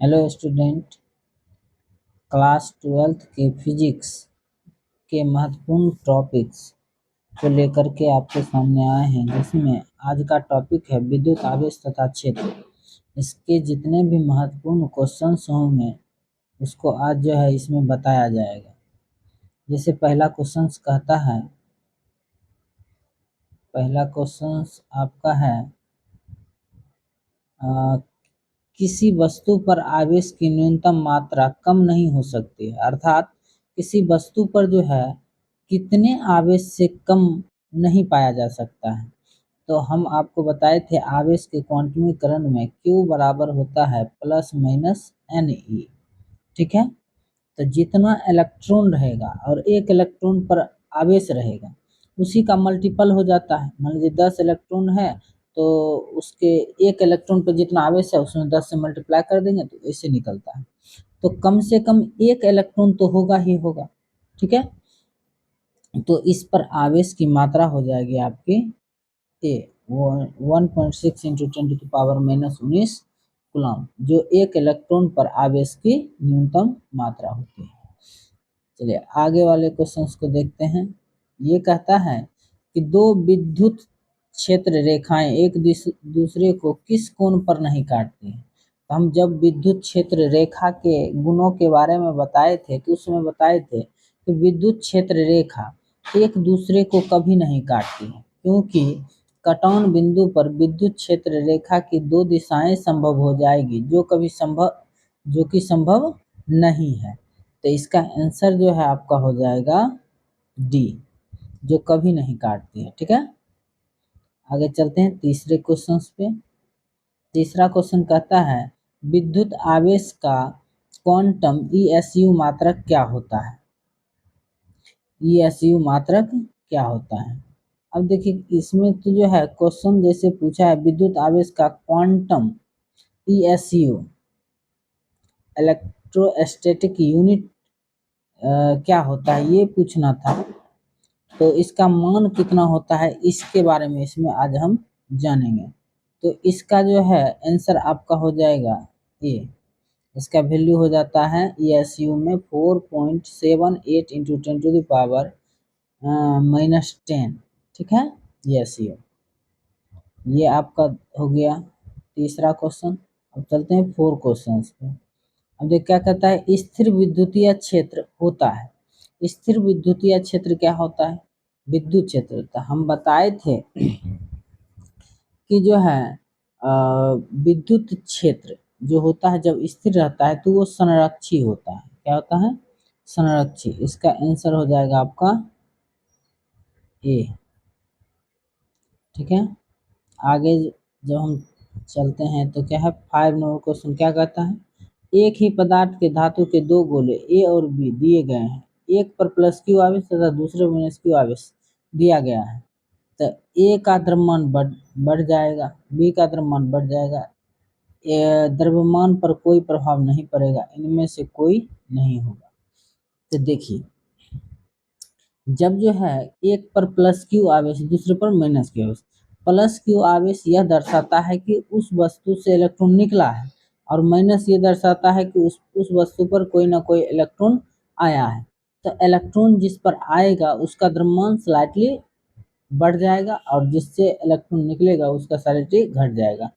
Hello student, class 12th के physics के महत्वपूर्ण टॉपिक्स को लेकर के आपके सामने आए हैं, जिसमें आज का टॉपिक है विद्युत आवेश तथा क्षेत्र। इसके जितने भी महत्वपूर्ण क्वेश्चंस होंगे उसको आज जो है इसमें बताया जाएगा। जैसे पहला क्वेश्चंस आपका है अ, किसी वस्तु पर आवेश की न्यूनतम मात्रा कम नहीं हो सकती है, अर्थात किसी वस्तु पर जो है कितने आवेश से कम नहीं पाया जा सकता है। तो हम आपको बताए थे आवेश के क्वांटमीकरण में Q बराबर होता है प्लस माइनस Ne। ठीक है, तो जितना इलेक्ट्रॉन रहेगा और एक इलेक्ट्रॉन पर आवेश रहेगा उसी का मल्टीपल हो जाता है। मान लीजिए 10 इलेक्ट्रॉन है तो उसके एक इलेक्ट्रॉन पर जितना आवेश है उसमें 10 से मल्टीप्लाई कर देंगे तो ऐसे निकलता है। तो कम से कम एक इलेक्ट्रॉन तो होगा ही होगा। ठीक है, तो इस पर आवेश की मात्रा हो जाएगी आपकी ए 1.6 इंटू 10⁻⁻19 कूलम, जो एक इलेक्ट्रॉन पर आवेश की न्यूनतम मात्रा होती है। चलिए आगे वाले क्वेश्चंस को देखते हैं। ये कहता है कि दो विद्युत क्षेत्र रेखाएं एक दूसरे को किस कोण पर नहीं काटती हैं। तो हम जब विद्युत क्षेत्र रेखा के गुणों के बारे में बताए थे तो उसमें बताए थे कि विद्युत क्षेत्र रेखा एक दूसरे को कभी नहीं काटती है, क्योंकि कटान बिंदु पर विद्युत क्षेत्र रेखा की दो दिशाएं संभव हो जाएगी जो कि संभव नहीं है। तो इसका आंसर जो है आपका हो जाएगा डी, जो कभी नहीं काटती है। ठीक है, आगे चलते हैं तीसरे क्वेश्चन पे। तीसरा क्वेश्चन कहता है विद्युत आवेश का क्वांटम ESU मात्रक क्या होता है। ESU मात्रक क्या होता है। अब देखिए इसमें तो जो है क्वेश्चन जैसे पूछा है विद्युत आवेश का क्वांटम ESU इलेक्ट्रोस्टैटिक यूनिट क्या होता है ये पूछना था। तो इसका मान कितना होता है इसके बारे में इसमें आज हम जानेंगे। तो इसका जो है आंसर आपका हो जाएगा ए। इसका वैल्यू हो जाता है ESU में 4.78 इंटू 10⁻⁻10। ठीक है, ESU ये आपका हो गया तीसरा क्वेश्चन। अब चलते हैं 4 क्वेश्चन पे। अब देख क्या कहता है स्थिर विद्युतीय क्षेत्र होता है। स्थिर विद्युतीय क्षेत्र क्या होता है। विद्युत क्षेत्र तो हम बताए थे कि जो है विद्युत क्षेत्र जो होता है जब स्थिर रहता है तो वो संरक्षी होता है। क्या होता है, संरक्षी। इसका आंसर हो जाएगा आपका ए। ठीक है, आगे जब हम चलते हैं तो क्या है 5 नंबर क्वेश्चन क्या कहता है एक ही पदार्थ के धातु के दो गोले ए और बी दिए गए हैं, एक पर प्लस क्यू आवेश तथा दूसरे पर माइनस क्यू आवेश दिया गया है। तो ए का द्रव्यमान बढ़ जाएगा, बी का द्रव्यमान बढ़ जाएगा। द्रव्यमान पर कोई प्रभाव नहीं पड़ेगा, इनमें से कोई नहीं होगा। तो देखिए जब जो है एक पर प्लस क्यू आवेश दूसरे पर माइनस क्यू आवेश, प्लस क्यू आवेश यह दर्शाता है कि उस वस्तु से इलेक्ट्रॉन निकला है और माइनस ये दर्शाता है कि उस वस्तु पर कोई ना कोई इलेक्ट्रॉन आया है। तो इलेक्ट्रॉन जिस पर आएगा उसका द्रव्यमान स्लाइटली बढ़ जाएगा और जिससे इलेक्ट्रॉन निकलेगा उसका स्लाइटली घट जाएगा।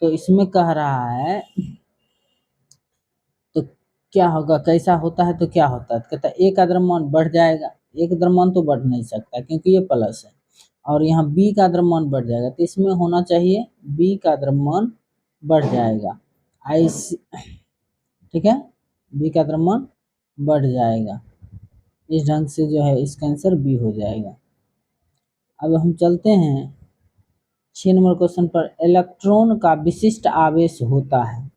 तो इसमें कह रहा है तो क्या होगा, कैसा होता है तो क्या होता है, कहता है ए का द्रव्यमान बढ़ जाएगा। ए का द्रव्यमान तो बढ़ नहीं सकता क्योंकि ये प्लस है, और यहाँ बी का द्रव्यमान बढ़ जाएगा। तो इसमें होना चाहिए बी का द्रव्यमान बढ़ जाएगा। ठीक है, बी का द्रव्यमान बढ़ जाएगा। इस ढंग से जो है इसका आंसर बी हो जाएगा। अब हम चलते हैं 6 नंबर क्वेश्चन पर। इलेक्ट्रॉन का विशिष्ट आवेश होता है।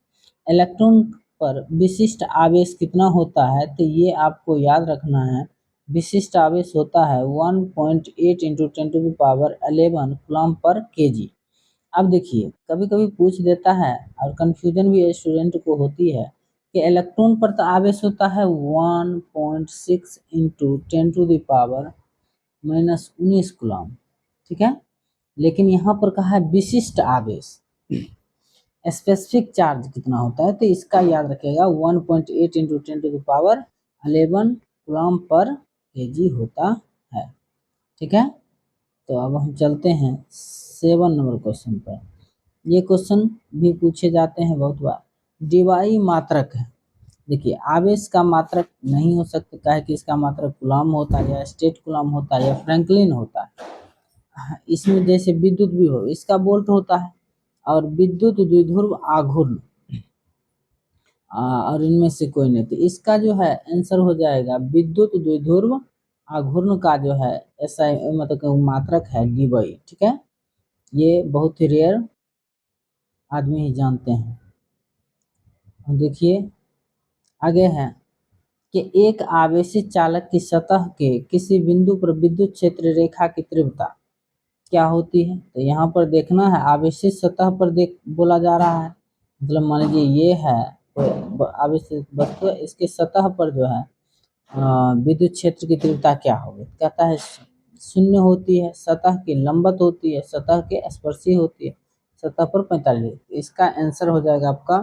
इलेक्ट्रॉन पर विशिष्ट आवेश कितना होता है तो ये आपको याद रखना है। विशिष्ट आवेश होता है 1.8 इंटू 10⁻11 कूलम पर केजी। अब देखिए कभी कभी पूछ देता है और कंफ्यूजन भी स्टूडेंट को होती है कि इलेक्ट्रॉन पर तो आवेश होता है 1.6 इंटू 10⁻⁻19 कूलम। ठीक है, लेकिन यहाँ पर कहा है विशिष्ट आवेश। स्पेसिफिक चार्ज कितना होता है, तो इसका याद रखिएगा 1.8 इंटू 10⁻11 कूलम पर केजी होता है। ठीक है, तो अब हम चलते हैं 7 नंबर क्वेश्चन पर। ये क्वेश्चन भी पूछे जाते हैं बहुत बार। डिवाई मात्रक है। देखिए आवेश का मात्रक नहीं हो सकता, काहे कि इसका मात्रक कूलम होता है या स्टेट कूलम होता है या फ्रैंकलिन होता है। इसमें जैसे विद्युत भी हो, इसका वोल्ट होता है, और विद्युत द्विध्रुव आघूर्ण और इनमें से कोई नहीं, तो इसका जो है आंसर हो जाएगा विद्युत द्विध्रुव आघूर्ण का जो है ऐसा मतलब मात्रक है डीवाई। ठीक है, ये बहुत ही रेयर आदमी ही जानते हैं। देखिए आगे है कि एक आवेशित चालक की सतह के किसी बिंदु पर विद्युत क्षेत्र रेखा की तीव्रता क्या होती है। तो यहाँ पर देखना है आवेशित सतह पर देख बोला जा रहा है, मतलब मान लीजिए ये है आवेशित वस्तु, इसके सतह पर जो है विद्युत क्षेत्र की तीव्रता क्या होगी। कहता है शून्य होती है, सतह की लंबवत होती है, सतह के स्पर्शी होती है, सतह पर 45। इसका आंसर हो जाएगा आपका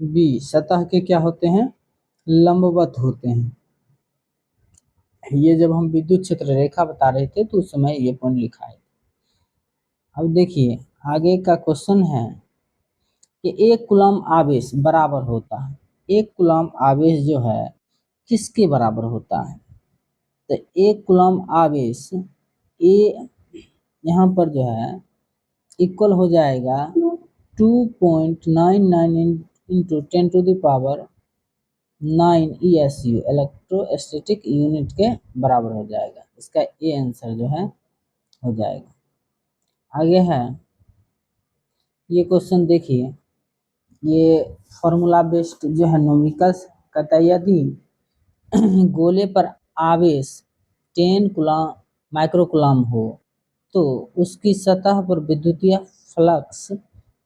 बी, सतह के क्या होते हैं, लंबवत होते हैं। ये जब हम विद्युत क्षेत्र रेखा बता रहे थे तो उस समय ये पॉइंट लिखा है। अब देखिए आगे का क्वेश्चन है कि एक कूलम आवेश बराबर होता है, एक कूलम आवेश जो है किसके बराबर होता है। तो एक कूलम आवेश ए यहाँ पर जो है इक्वल हो जाएगा 2.99 इंटू 10⁻9 ESU इलेक्ट्रोस्टैटिक यूनिट के बराबर हो जाएगा। इसका ए आंसर जो है हो जाएगा। आगे है ये क्वेश्चन, देखिए ये फॉर्मूला बेस्ड जो है न्यूमेरिकल्स कहता है यदि गोले पर आवेश 10 कूलम माइक्रो कूलम हो तो उसकी सतह पर विद्युतीय फ्लक्स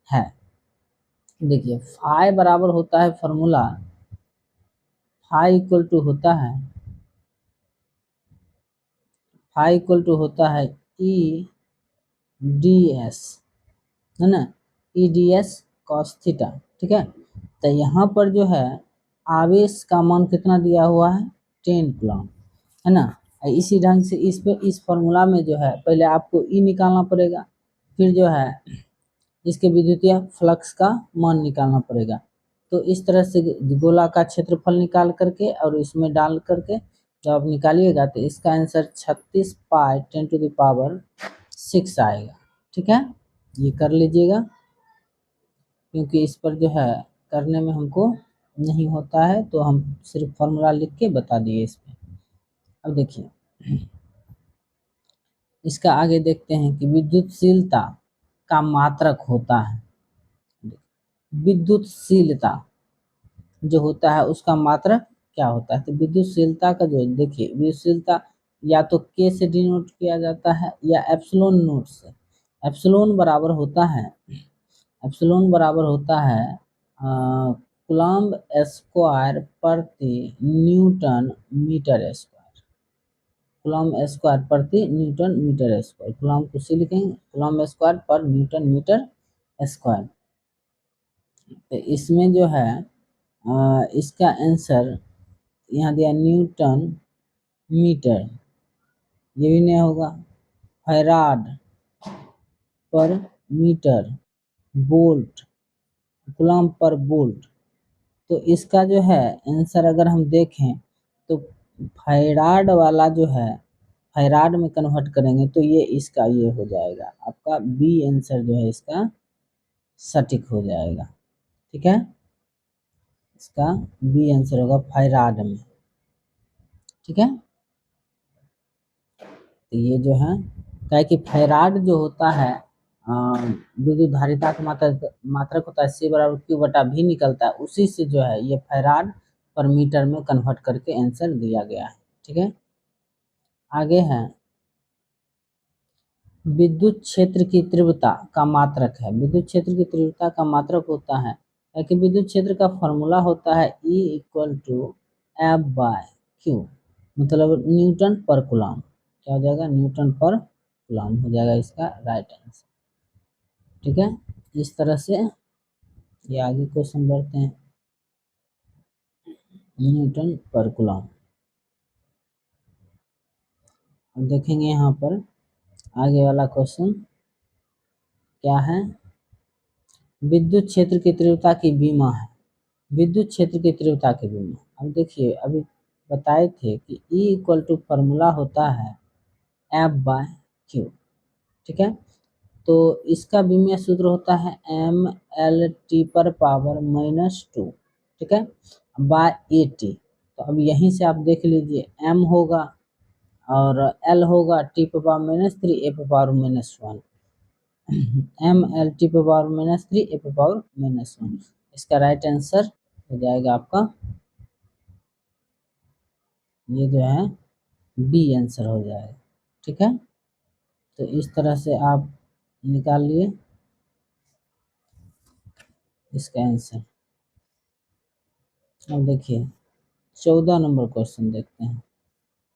है। देखिए फाई बराबर होता है फॉर्मूला, फाई इक्वल टू होता है, फाई इक्वल टू होता है ई डी एस, है ना, E D S cos theta. ठीक है, तो यहाँ पर जो है आवेश का मान कितना दिया हुआ है 10 कूलम, है ना। इसी ढंग से इस पे इस फॉर्मूला में जो है पहले आपको ई निकालना पड़ेगा, फिर जो है इसके विद्युतीय फ्लक्स का मान निकालना पड़ेगा। तो इस तरह से गोला का क्षेत्रफल निकाल करके और इसमें डाल करके जब आप निकालिएगा तो इसका आंसर 36 पाई 10⁻6 आएगा। ठीक है, ये कर लीजिएगा, क्योंकि इस पर जो है करने में हमको नहीं होता है तो हम सिर्फ फॉर्मूला लिख के बता दिए इस पर। अब देखिए इसका आगे देखते हैं कि विद्युतशीलता का मात्रक होता है, विद्युतशीलता जो होता है उसका मात्रक क्या होता है। तो विद्युतशीलता का जो देखिए विद्युतशीलता या तो के से डिनोट किया जाता है या एप्सिलॉन नोट से। एप्सिलॉन बराबर होता है, एप्सिलॉन बराबर होता है कूलम्ब स्क्वायर प्रति newton metre square, coulomb square प्रति न्यूटन मीटर स्क्वायर, कूलम्ब को सी लिखेंगे, कूलम्ब स्क्वायर पर न्यूटन मीटर स्क्वायर। तो इसमें जो है इसका आंसर यहाँ दिया न्यूटन मीटर, ये भी नहीं होगा, फैराड पर मीटर वोल्ट, कूलम्ब पर वोल्ट। तो इसका जो है आंसर अगर हम देखें तो फैराड वाला जो है फैराड में कन्वर्ट करेंगे तो ये इसका ये हो जाएगा आपका बी आंसर जो है इसका सटीक हो जाएगा। ठीक है, इसका बी आंसर होगा फैराड में। ठीक है, तो ये जो है क्या है कि फैराड जो होता है विद्युत धारिता का मात्रक होता है C बराबर Q बटा V निकलता है, उसी से जो है ये फैराड पर मीटर में कन्वर्ट करके आंसर दिया गया है। ठीक है, आगे है विद्युत क्षेत्र की तीव्रता का मात्रक है, विद्युत क्षेत्र की तीव्रता का मात्रक होता है कि विद्युत क्षेत्र का फॉर्मूला होता है E equal to F by Q, मतलब न्यूटन पर कूलम, क्या हो जाएगा न्यूटन पर कूलम हो जाएगा इसका राइट आंसर। ठीक है, इस तरह से ये आगे क्वेश्चन बढ़ते हैं। न्यूटन पर कूलम। अब देखेंगे यहाँ पर आगे वाला क्वेश्चन क्या है। विद्युत क्षेत्र की तीव्रता की विमा है। विद्युत क्षेत्र की तीव्रता की विमा। अब देखिए अभी बताए थे कि E इक्वल टू फॉर्मूला होता है F/Q, ठीक है। तो इसका विमीय सूत्र होता है mLT पर पावर -2, ठीक है, बाय AT। तो अब यहीं से आप देख लीजिए m होगा और L होगा T पर पावर -3 A पर पावर -1, mLT पर पावर -3 A पर पावर -1। इसका राइट आंसर हो जाएगा आपका ये जो है बी आंसर हो जाएगा, ठीक है। तो इस तरह से आप निकाल लिए इसका आंसर। अब देखिए 14 नंबर क्वेश्चन देखते हैं।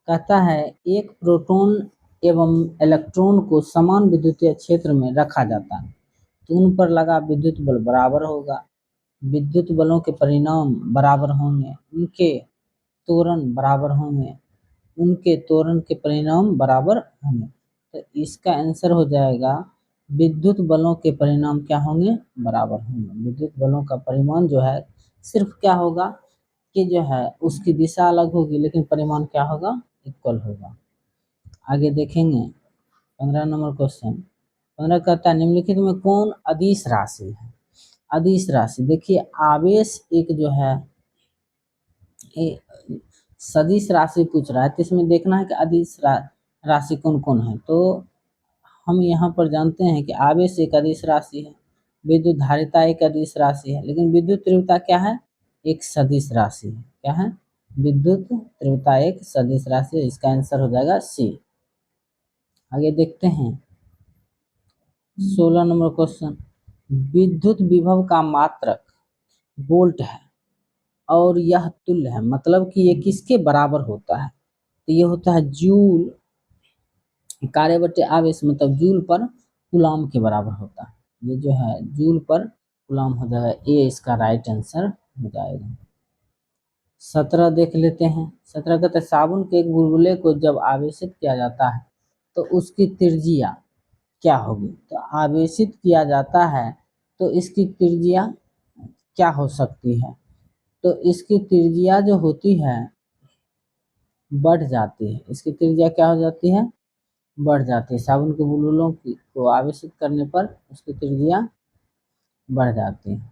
कहता है एक प्रोटॉन एवं इलेक्ट्रॉन को समान विद्युतीय क्षेत्र में रखा जाता है तो उन पर लगा विद्युत बल बराबर होगा। विद्युत बलों के परिणाम बराबर होंगे, उनके त्वरण बराबर होंगे, उनके त्वरण के परिणाम बराबर होंगे। तो इसका आंसर हो जाएगा विद्युत बलों के परिणाम क्या होंगे, बराबर होंगे। विद्युत बलों का परिमाण जो है सिर्फ क्या होगा कि जो है उसकी दिशा अलग होगी लेकिन परिमाण क्या होगा, इक्वल होगा। आगे देखेंगे 15 नंबर क्वेश्चन। 15 कहता है निम्नलिखित में कौन अदिश राशि है। अदिश राशि देखिए आवेश एक जो है सदिश राशि पूछ रहा है तो इसमें देखना है कि अदिश राशि कौन कौन है। तो हम यहाँ पर जानते हैं कि आवेश एक अदिश राशि है, विद्युत धारिता एक अदिश राशि है, लेकिन विद्युत तीव्रता क्या है, एक सदिश राशि है। क्या है, विद्युत तीव्रता एक सदिश राशि है। इसका आंसर हो जाएगा सी। आगे देखते हैं 16 नंबर क्वेश्चन। विद्युत विभव का मात्रक वोल्ट है और यह तुल्य है, मतलब कि ये किसके बराबर होता है, तो ये होता है जूल कार्य बटे आवेश, मतलब जूल पर कूलाम के बराबर होता है। ये जो है जूल पर कूलाम हो जाएगा, ये इसका राइट आंसर हो जाएगा। 17 देख लेते हैं। 17 कहते हैं साबुन के एक बुलबुले को जब आवेशित किया जाता है तो उसकी त्रिज्या क्या होगी। तो आवेशित किया जाता है तो इसकी त्रिज्या क्या हो सकती है, तो इसकी त्रिज्या जो होती है बढ़ जाती है। इसकी त्रिज्या क्या हो जाती है, बढ़ जाती है। साबुन के बुलबुलों को आवेशित करने पर उसकी त्रिज्या बढ़ जाती है।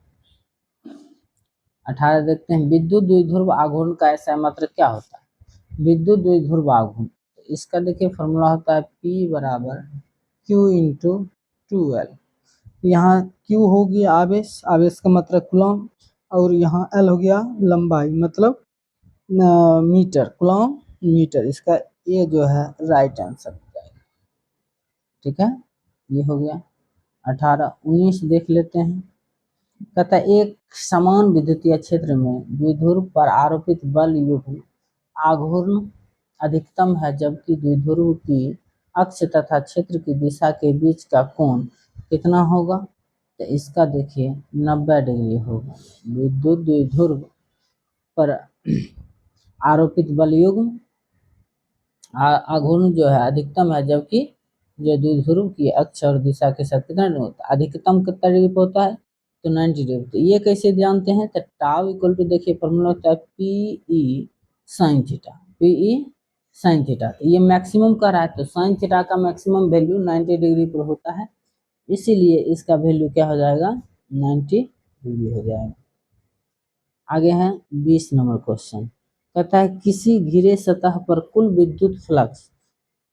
18 देखते हैं विद्युत द्विध्रुव आघूर्ण का ऐसा मात्रक क्या होता है। विद्युत द्विध्रुव आघूर्ण, इसका देखिए फॉर्मूला होता है P बराबर Q इंटू 2L। यहाँ Q हो गया आवेश, आवेश का मतलब कूलम, और यहाँ L हो गया लंबाई, मतलब मीटर, कूलम मीटर। इसका ये जो है राइट आंसर हो जाएगा, ठीक है। ये हो गया 18। 19 देख लेते हैं। कहता है एक समान विद्युतीय क्षेत्र में द्विध्रुव पर आरोपित बल युग्म आघूर्ण अधिकतम है जबकि द्विध्रुव की अक्ष तथा क्षेत्र की दिशा के बीच का कोण कितना होगा। तो इसका देखिए 90 डिग्री होगा। विद्युत द्विध्रुव पर आरोपित बल युग्म आघूर्ण जो है अधिकतम है जबकि जो द्विध्रुव की अक्ष और दिशा के साथ कितना होता है, अधिकतम कितना डिग्री पे होता है, तो 90 डिग्री। तो ये कैसे जानते हैं, तो टाउ इक्वल टू देखिए फॉर्मूला होता है PE sine theta, PE sine theta. तो ये मैक्सिमम का रहा है तो साइन थीटा का मैक्सिमम वैल्यू 90 डिग्री पर होता है, इसीलिए इसका वैल्यू क्या हो जाएगा, 90 डिग्री हो जाएगा। आगे है 20 नंबर क्वेश्चन। कहता है किसी घिरे सतह पर कुल विद्युत फ्लक्स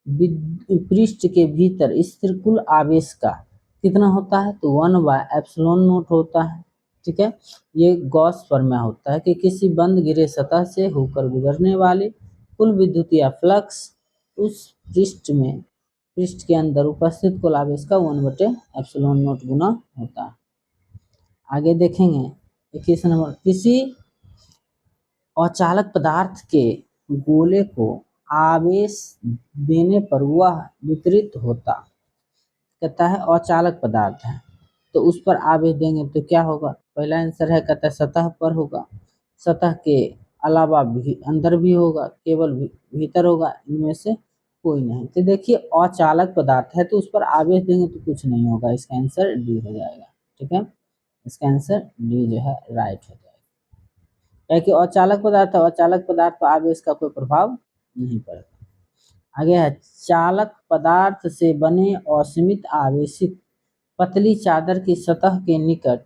पृष्ठ के भीतर स्थिर कुल आवेश का कितना होता है, तो 1/ε0 होता है, ठीक है। ये गॉस फॉर्मूला होता है कि किसी बंद घिरे सतह से होकर गुजरने वाले कुल विद्युतीय फ्लक्स उस पृष्ठ के अंदर उपस्थित कुल आवेश का 1/ε0 गुना होता है। आगे देखेंगे 21 नंबर। किसी अचालक पदार्थ के गोले को आवेश देने पर वह वितरित होता, कहता है अचालक पदार्थ है तो उस पर आवेश देंगे तो क्या होगा, पहला आंसर है कहता है सतह पर होगा, सतह के अलावा भी अंदर भी होगा, केवल भीतर होगा, इनमें से कोई नहीं। तो देखिए अचालक पदार्थ है तो उस पर आवेश देंगे तो कुछ नहीं होगा, इसका आंसर डी हो जाएगा। ठीक है, इसका आंसर डी जो है राइट हो जाएगा। क्या कि अचालक पदार्थ है, अचालक पदार्थ पर आवेश का कोई प्रभाव नहीं पड़ता। आगे है चालक पदार्थ से बने असीमित आवेशित पतली चादर की सतह के निकट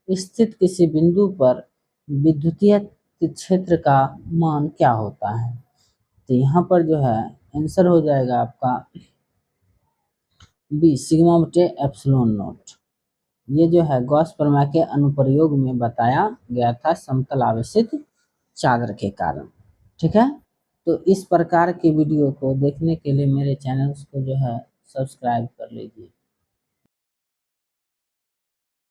स्थित किसी बिंदु पर विद्युतीय क्षेत्र का मान क्या होता है? तो यहाँ पर जो है आंसर हो जाएगा आपका बी सिग्मा बटे एप्सिलॉन नॉट। ये जो है गॉस प्रमेय के अनुप्रयोग में बताया गया था समतल आवेशित चादर के कारण। ठीक है, तो इस प्रकार के वीडियो को देखने के लिए मेरे चैनल को जो है सब्सक्राइब कर लीजिए।